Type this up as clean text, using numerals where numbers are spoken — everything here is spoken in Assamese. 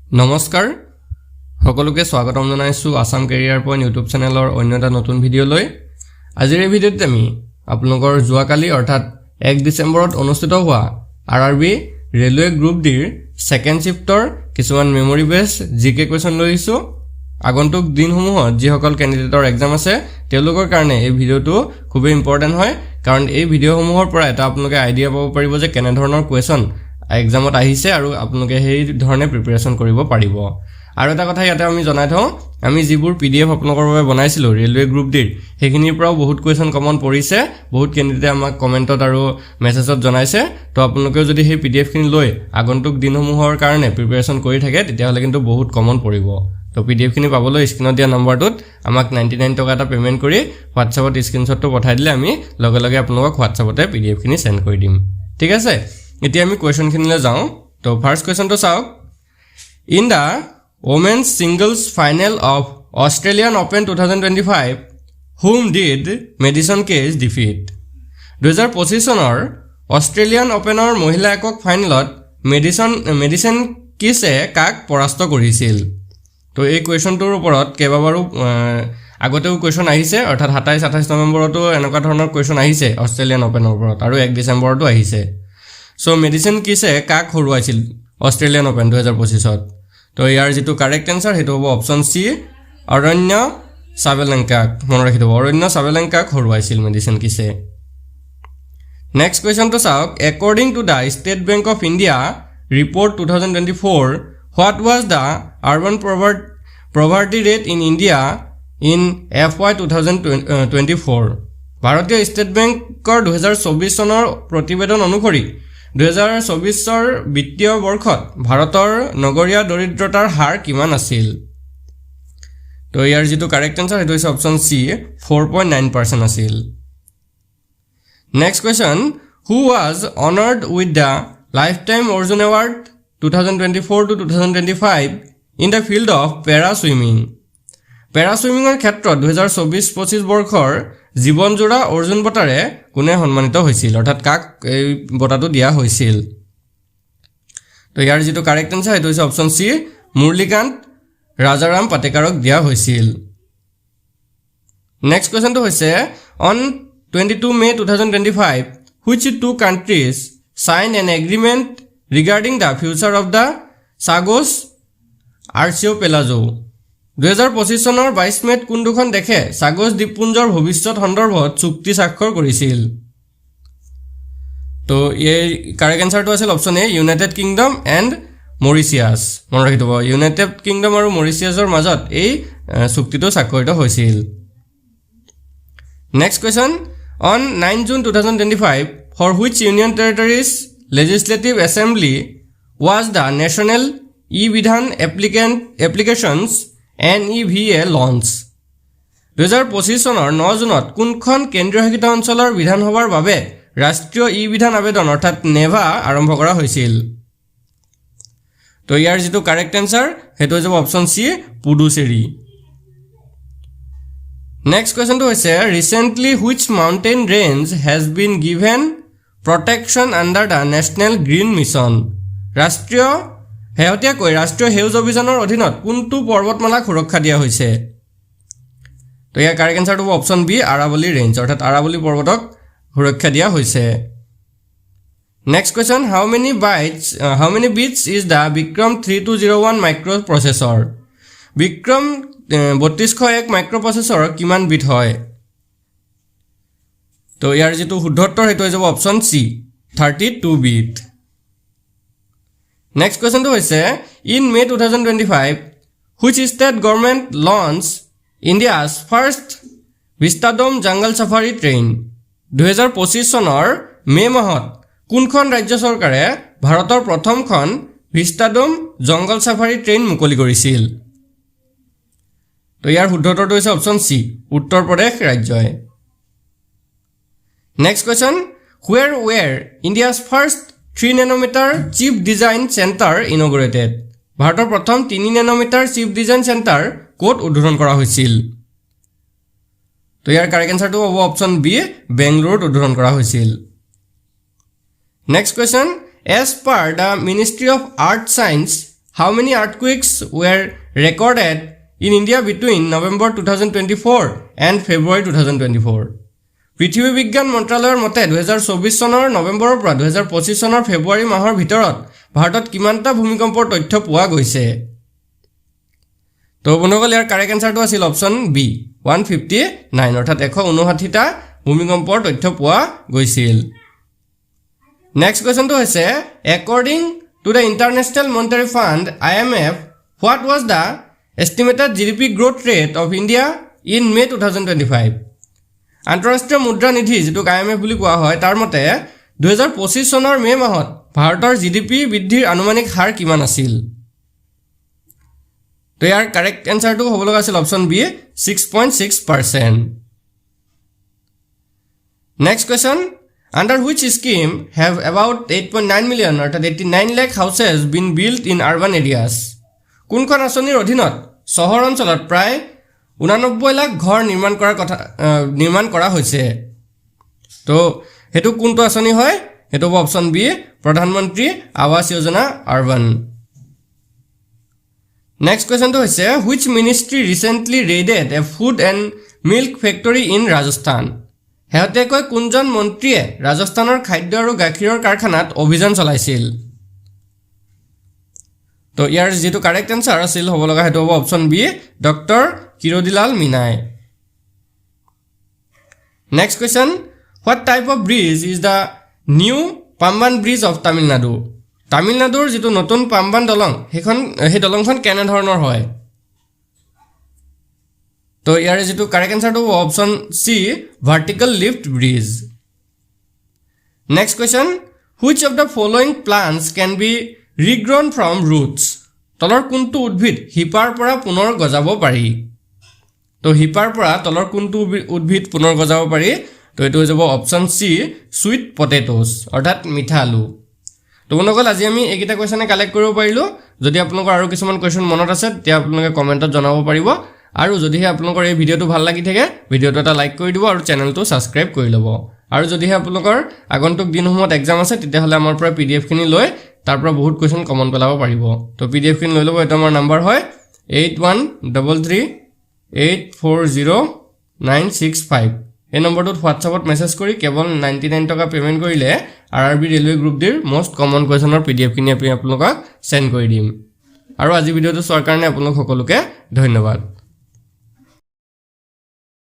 নমস্কাৰ সকলোকে স্বাগতম জনাইছো আসাম কেৰিয়াৰ পইণ্ট ইউটিউব চেনেলৰ অন্য এটা নতুন ভিডিঅ' লৈ আজিৰ এই ভিডিঅ'ত আমি আপোনালোকৰ যোৱাকালি অৰ্থাৎ 1 ডিসেম্বৰত অনুষ্ঠিত হোৱা আৰআৰবি ৰেলৱে গ্ৰুপ ডিৰ সেকেন্ড শিফটৰ কিছুমান মেমৰি বেস জিকে কোৱেশ্চন লৈছো আগন্তুক দিনসমূহত যিসকল ক্যান্ডিডেটৰ এক্সাম আছে তেওঁলোকৰ কাৰণে এই ভিডিঅ'টো খুবেই ইম্পৰ্টেন্ট হয় কাৰণ এই ভিডিঅ'সমূহৰ পৰা এটা আপোনালোকে আইডিয়া পাব পাৰিব যে কেনে ধৰণৰ কোৱেশ্চন এক্সামত আহিছে আৰু আপোনালোকে সেই ধৰণে প্ৰিপাৰেচন কৰিব পাৰিব আৰু এটা কথা ইয়াতে আমি জনাই থওঁ আমি যিবোৰ পিডিএফ আপোনালোকৰ বাবে বনাইছিলো ৰেলৱে গ্ৰুপ ডিৰ সেইখিনিৰ পৰাও বহুত কোৱেশ্চন কমন পৰিছে বহুত ক্যান্ডিডেটে আমাক কমেন্টত আৰু মেছেজত জনাইছে তো আপোনালোকে যদি সেই পিডিএফ খিনি লৈ আগন্তুক দিনসমূহৰ কাৰণে প্ৰিপাৰেচন কৰি থাকে তেতিয়া হলে কিন্তু বহুত কমন পৰিব তো পিডিএফ খিনি পাবলৈ স্ক্ৰিনত দিয়া নম্বৰটোত আমাক 99 টকা এটা পেমেন্ট কৰি WhatsAppত স্ক্ৰিনশ্বটটো পঠাই দিলে আমি লগে লগে আপোনালোকক WhatsAppতে পিডিএফ খিনি সেন্ড কৰি দিম ঠিক আছে এতিয়া আমি কোৱেশ্চন খিনিলৈ যাওঁ তো ফাৰ্স্ট কোৱেশ্চনটো চাওক in the women's singles final of Australian Open 2025 whom did Madison Keys defeat 2025 চনৰ অষ্ট্ৰেলিয়ান ওপেনৰ মহিলা একক ফাইনেলত মেডিসন কিছে কাক পৰাস্ত কৰিছিল তো এই কোৱেশ্চনটোৰ ওপৰত কেইবাবাৰো আগতেও কোৱেশ্চন আহিছে অৰ্থাৎ 27-28 নৱেম্বৰতো এনেকুৱা ধৰণৰ কোৱেশ্চন আহিছে অষ্ট্ৰেলিয়ান ওপেনৰ ওপৰত আৰু 1 ডিসেম্বৰতো আহিছে সো মেডিসন কিছে কাক হৰুৱাইছিল অষ্ট্ৰেলিয়ান ওপেন 2025ত তো ইয়াৰ যেটো কাৰেক্ট আনসাৰ হেতু হ'ব অপচন সি অৰণ্য সাবেলেংকাক মন ৰাখি দিব অৰণ্য সাবেলেংকাক হৰুৱাইছিল মেডিসন কিছে নেক্সট কোৱেশ্চন তো চাওক according to the State Bank of India report 2024 what was the urban poverty rate in India in FY 2024 ভাৰতীয় ষ্টেট বেংকৰ 2024 চনৰ প্ৰতিবেদন অনুসৰি 2024 ৰ বিত্তীয় বৰ্ষত ভাৰতৰ নগৰীয়া দৰিদ্ৰতাৰ হাৰ কিমান আছিল তো ইয়াৰ যেটো কাৰেক্ট আনসাৰ হেতু হৈছে অপচন সি 4.9% আছিল next question who was honored with the lifetime Arjun award 2024 to 2025 in the field of para swimming ৰ ক্ষেত্ৰত 2024-25 বৰ্ষৰ জীৱনজোৰা অৰ্জুন বঁটাৰে কোনে সন্মানিত হৈছিল অৰ্থাৎ কাক এই বঁটাটো দিয়া হৈছিল তো ইয়াৰ যেটো কাৰেক্ট আনসাৰ হেতু হৈছে অপচন সি মুৰলীকান্ত ৰাজাৰাম পাটেকাৰক দিয়া হৈছিল নেক্সট কোৱেশ্চনটো হৈছে on 22 May 2025 which two countries signed an agreement regarding the future of the Sagos archipelago 2025 চনৰ 22 মেত কোন দুখন দেখে সাগস দ্বীপপুঞ্জৰ ভৱিষ্যত সন্দৰ্ভত চুক্তি স্বাক্ষৰ কৰিছিল তো এই কাৰেক্ট আনসাৰটো আছিল option A United kingdom and মৰিচিয়াছ মন ৰাখি দিব ইউনাইটেড কিংডম আৰু মৰিচিয়াছৰ মাজত এই চুক্তিটো স্বাক্ষৰিত হৈছিল next question on 9 June 2025 for which union territories legislative assembly was the national e-vidhan applications NEVA launch 2025 চনৰ 9 জুনত কোনখন কেন্দ্ৰীয় শাসিত অঞ্চলৰ বিধানসভাৰ বাবে ৰাষ্ট্ৰীয় ই-বিধান আবেদন অৰ্থাৎ নেভা আৰম্ভ কৰা হৈছিল তো ইয়াৰ যেটো কাৰেক্ট আনসাৰ হেতু হৈছে অপচন সি পুডুচেৰী নেক্সট কোৱেশ্চনটো হৈছে recently which mountain range has been given protection under the national green mission ৰাষ্ট্ৰীয় সেউজ অভিযানৰ অধীনত কোনটো পৰ্বতমালা সুৰক্ষা দিয়া হৈছে তো ইয়াৰ কাৰেক্ট আনসাৰটো হ'ব অপচন বি আৰাৱলী ৰেঞ্জ অৰ্থাৎ আৰাৱলী পৰ্বতক সুৰক্ষা দিয়া হৈছে next question how many bits is the Vikram 3201 microprocessor Vikram 3201 microprocessor কিমান বিট হয় তো ইয়াৰ যেটো শুদ্ধ উত্তৰ হেতু হৈছে অপচন সি 32 বিট নেক্সট কোৱেশ্চনটো হৈছে in May 2025 which state government launched India's first Vistadome jungle safari train 2025 চনৰ মে মাহত কোনখন ৰাজ্য চৰকাৰে ভাৰতৰ প্ৰথমখন Vistadome জংগল সাফাৰি ট্ৰেইন মুকলি কৰিছিল তো ইয়াৰ শুদ্ধ উত্তৰটো হৈছে অপচন সি উত্তৰ প্ৰদেশ ৰাজ্যই next question where were India's first 3 nanometer chip design center inaugurated ভাৰতৰ প্ৰথম 3 nanometer chip design center কোট উদ্বোধন কৰা হৈছিল তো ইয়াৰ কাৰেক্ট আনসাৰটো হ'ব অপচন বি বেংগলুৰুত উদ্বোধন কৰা হৈছিল next question as per the Ministry of Art Science how many earthquakes were recorded in India between November 2024 and February 2024? পৃথিৱী বিজ্ঞান মন্ত্ৰালয়ৰ মতে 2024 চনৰ নৱেম্বৰৰ পৰা 2025 চনৰ ফেব্ৰুৱাৰী মাহৰ ভিতৰত ভাৰতত কিমানটা ভূমিকম্পৰ তথ্য পোৱা গৈছে তো বন্ধুসকল ইয়াৰ কাৰেক্ট আনসাৰটো আছিল অপচন বি 159 অৰ্থাৎ 159টা ভূমিকম্পৰ তথ্য পোৱা গৈছিল নেক্সট কোৱেশ্চনটো হৈছে according to the International Monetary Fund IMF what was the estimated GDP growth rate of India in May 2025 আন্তঃৰাষ্ট্ৰীয় মুদ্ৰা নিধি যেটো IMF বুলি কোৱা হয় তাৰ মতে 2025 চনৰ মে মাহত ভাৰতৰ জিডিপি বৃদ্ধিৰ আনুমানিক হাৰ কিমান আছিল তো ইয়াৰ কাৰেক্ট আনসাৰটো হ'ব লগা আছিল option B 6.6% next question under which scheme have about 8.9 million অৰ্থাৎ 89 lakh houses been built in urban areas কোনখন আঁচনিৰ অধীনত চহৰ অঞ্চলত প্ৰায় 89 লাখ ঘৰ নিৰ্মাণ কৰা হৈছে তো হেতু কোনটো আঁচনি হয় হেতু অপচন বি প্ৰধানমন্ত্ৰী আৱাস যোজনা আৰবান নেক্সট কোৱেশ্চনটো হৈছে which ministry recently raided a food and milk factory in Rajasthan হেহতেকৈ কোনজন মন্ত্ৰীয়ে ৰাজস্থানৰ খাদ্য আৰু গাখীৰৰ কাৰখানাত অভিযান চলাইছিল তো ইয়াৰ যেটো কাৰেক্ট আনসাৰ আছিল হ'ব লগা হেতু হ'ব অপচন বি ডক্টৰ কিৰোদিলাল মিনাই next question what type of bridge is the new Pamban bridge of Tamil Nadu তামিলনাডুৰ যেটো নতুন পাম্বান দলং হে দলংখন কেনে ধৰণৰ হয় তো ইয়াৰ যেটো কাৰেক্ট আনসাৰটো option C vertical lift bridge next question which of the following plants can be regrown from roots তলৰ কোনটো উদ্ভিদ হিপাৰ পৰা পুনৰ গজাব পাৰি তো হিপাৰ পৰা তলৰ কোনটো উদ্ভিদ পুনৰ গজাব পাৰি তো এটো হৈ যাব অপচন সি সুইট পটেটোস অৰ্থাৎ মিঠা আলু তো বন্ধুসকল আজি আমি এইকেইটা কোৱেশ্চনে কালেক্ট কৰিব পাৰিলো যদি আপোনালোকৰ আৰু কিছুমান কোৱেশ্চন মনত আছে তেতিয়া আপোনালোকে কমেন্টত জনাব পাৰিব আৰু যদিহে আপোনালোকৰ এই ভিডিওটো ভাল লাগি থাকে ভিডিওটো এটা লাইক কৰি দিব আৰু চেনেলটো সাবস্ক্ৰাইব কৰি ল'ব আৰু যদিহে আপোনালোকৰ আগন্তুক দিনসমূহত এক্সাম আছে তেতিয়া হলে আমাৰ পৰা পিডিএফ খিনি লৈ তাৰ পৰা বহুত কোৱেশ্চন কমন পেলাব পাৰিব তো পিডিএফ খিনি লৈ ল'ব এটা আমাৰ নাম্বাৰ হয় 8133840965 এই নম্বৰটোত হোৱাটছআপত মেছেজ কৰি কেৱল 99 টকা পেমেন্ট কৰিলে আৰআৰবি ৰেলৱে গ্ৰুপ দিৰ মোষ্ট কমন কোৱেশ্চনৰ পিডিএফ খিনি আপোনালোকক সেন্ড কৰি দিম আৰু আজি ভিডিওটো চোৱাৰ কাৰণে আপোনালোক সকলোকে ধন্যবাদ